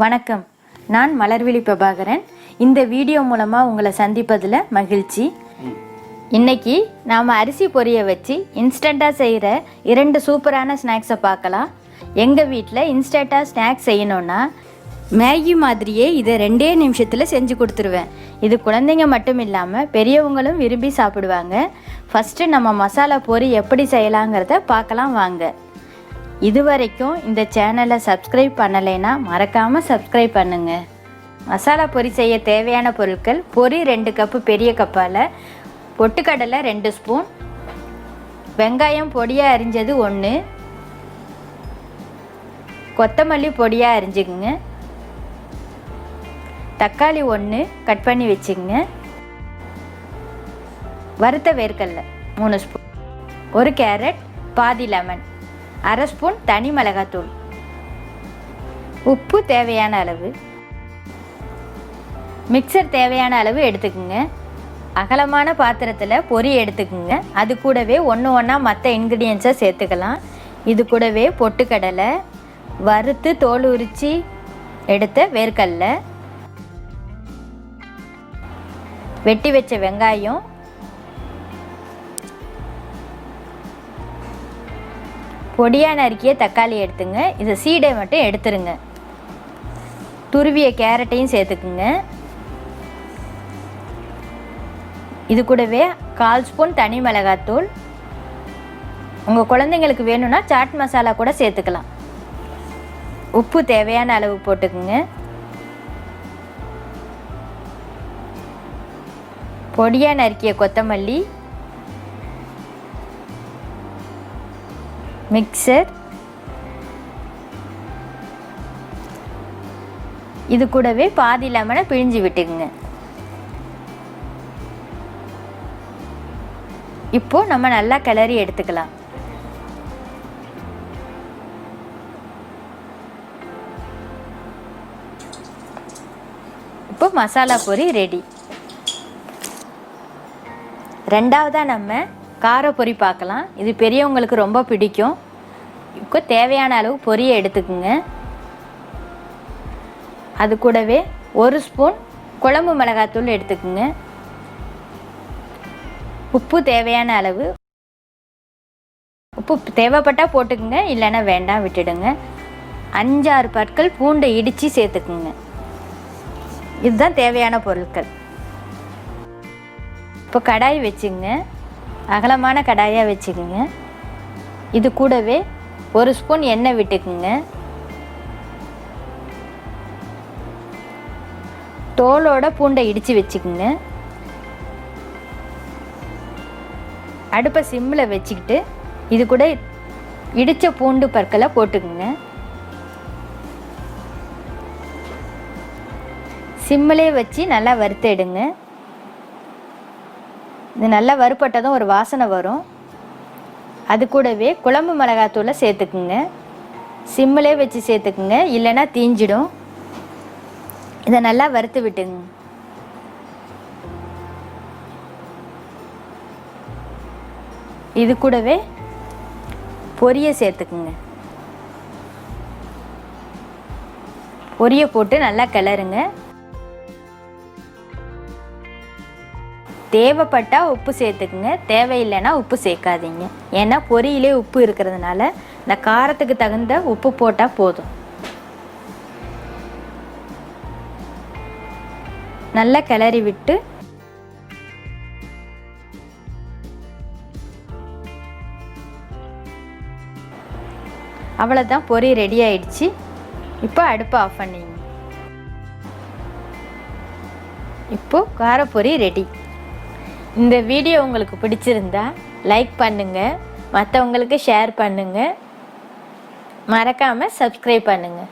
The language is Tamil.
வணக்கம், நான் மலர்விழி பிரபாகரன். இந்த வீடியோ மூலமாக உங்களை சந்திப்பதில் மகிழ்ச்சி. இன்னைக்கு நாம் அரிசி பொரிய வச்சு இன்ஸ்டண்ட்டாக செய்கிற 2 சூப்பரான ஸ்நாக்ஸை பார்க்கலாம். எங்கள் வீட்டில் இன்ஸ்டண்ட்டாக ஸ்நாக்ஸ் செய்யணுன்னா மேகி மாதிரியே இதை 2 நிமிஷத்தில் செஞ்சு கொடுத்துருவேன். இது குழந்தைங்க மட்டும் இல்லாமல் பெரியவங்களும் விரும்பி சாப்பிடுவாங்க. ஃபஸ்ட்டு நம்ம மசாலா பொரி எப்படி செய்யலாங்கிறத பார்க்கலாம் வாங்க. இதுவரைக்கும் இந்த சேனலை சப்ஸ்கிரைப் பண்ணலைன்னா மறக்காமல் சப்ஸ்கிரைப் பண்ணுங்கள். மசாலா பொரி செய்ய தேவையான பொருட்கள்: பொரி 2 கப்பு பெரிய கப்பால், பொட்டுக்கடலை 2 ஸ்பூன், வெங்காயம் பொடியாக அரிஞ்சது 1, கொத்தமல்லி பொடியாக அரிஞ்சுக்குங்க, தக்காளி 1 கட் பண்ணி வச்சுக்கங்க, வறுத்த வேர்க்கடலை 3 ஸ்பூன், 1 கேரட், பாதி லெமன், 1/2 ஸ்பூன் தனி மிளகாத்தூள், உப்பு தேவையான அளவு, மிக்சர் தேவையான அளவு எடுத்துக்குங்க. அகலமான பாத்திரத்தில் பொரி எடுத்துக்குங்க. அது கூடவே ஒன்றா மற்ற இன்க்ரீடியன்ஸை சேர்த்துக்கலாம். இது கூடவே பொட்டுக்கடலை, வறுத்து தோல் உரித்து எடுத்த வேர்க்கடலை, வெட்டி வச்ச வெங்காயம், பொடியாக நறுக்கிய தக்காளி எடுத்துங்க. இதை சீடை மட்டும் எடுத்துருங்க. துருவிய கேரட்டையும் சேர்த்துக்குங்க. இது கூடவே 1/4 ஸ்பூன் தனி மிளகாத்தூள். உங்கள் குழந்தைங்களுக்கு வேணும்னா சாட் மசாலா கூட சேர்த்துக்கலாம். உப்பு தேவையான அளவு போட்டுக்குங்க. பொடியாக நறுக்கிய கொத்தமல்லி, மிக்சர், இது கூடவே பாதி லெமனை பிழிஞ்சு விட்டுக்குங்க. இப்போ நம்ம நல்லா கிளறி எடுத்துக்கலாம். இப்போ மசாலா பொரி ரெடி. ரெண்டாவதாக நம்ம கார பொரி பார்க்கலாம். இது பெரியவங்களுக்கு ரொம்ப பிடிக்கும். இப்போ தேவையான அளவு பொரியை எடுத்துக்குங்க. அது கூடவே 1 ஸ்பூன் குழம்பு மிளகாத்தூள் எடுத்துக்குங்க. உப்பு தேவையான அளவு. உப்பு தேவைப்பட்டால் போட்டுக்குங்க, இல்லைன்னா வேண்டாம் விட்டுடுங்க. 5-6 பற்கள் பூண்டை இடித்து சேர்த்துக்குங்க. இதுதான் தேவையான பொருட்கள். இப்போ கடாய் வச்சுங்க. அகலமான கடாயாக வச்சுக்கோங்க. இது கூடவே 1 ஸ்பூன் எண்ணெய் விட்டுக்குங்க. தோலோட பூண்டை இடித்து வச்சுக்குங்க. அடுப்பை சிம்மில் வச்சுக்கிட்டு இது கூட இடித்த பூண்டு பற்களை போட்டுக்குங்க. சிம்மிலே வச்சு நல்லா வறுத்து எடுங்க. இது நல்லா வறுப்பட்டதும் ஒரு வாசனை வரும். அது கூடவே குழம்பு மிளகாத்தூளை சேர்த்துக்குங்க. சிம்மிலே வச்சு சேர்த்துக்குங்க, இல்லைன்னா தீஞ்சிடும். இதை நல்லா வறுத்து விட்டுங்க. இது கூடவே பொரியை சேர்த்துக்குங்க. பொரியை போட்டு நல்லா கிளறுங்க. தேவைப்பட்டால் உப்பு சேர்த்துக்குங்க, தேவையில்லைன்னா உப்பு சேர்க்காதீங்க. ஏன்னா பொரியிலே உப்பு இருக்கிறதுனால இந்த காரத்துக்கு தகுந்த உப்பு போட்டால் போதும். நல்லா கிளறி விட்டு அவ்வளோதான், பொரி ரெடி ஆயிடுச்சு. இப்போ அடுப்பை ஆஃப் பண்ணிங்க. இப்போது காரப்பொரி ரெடி. இந்த வீடியோ உங்களுக்கு பிடிச்சிருந்தா லைக் பண்ணுங்கள், மற்றவங்களுக்கு ஷேர் பண்ணுங்கள், மறக்காமல் சப்ஸ்கிரைப் பண்ணுங்கள்.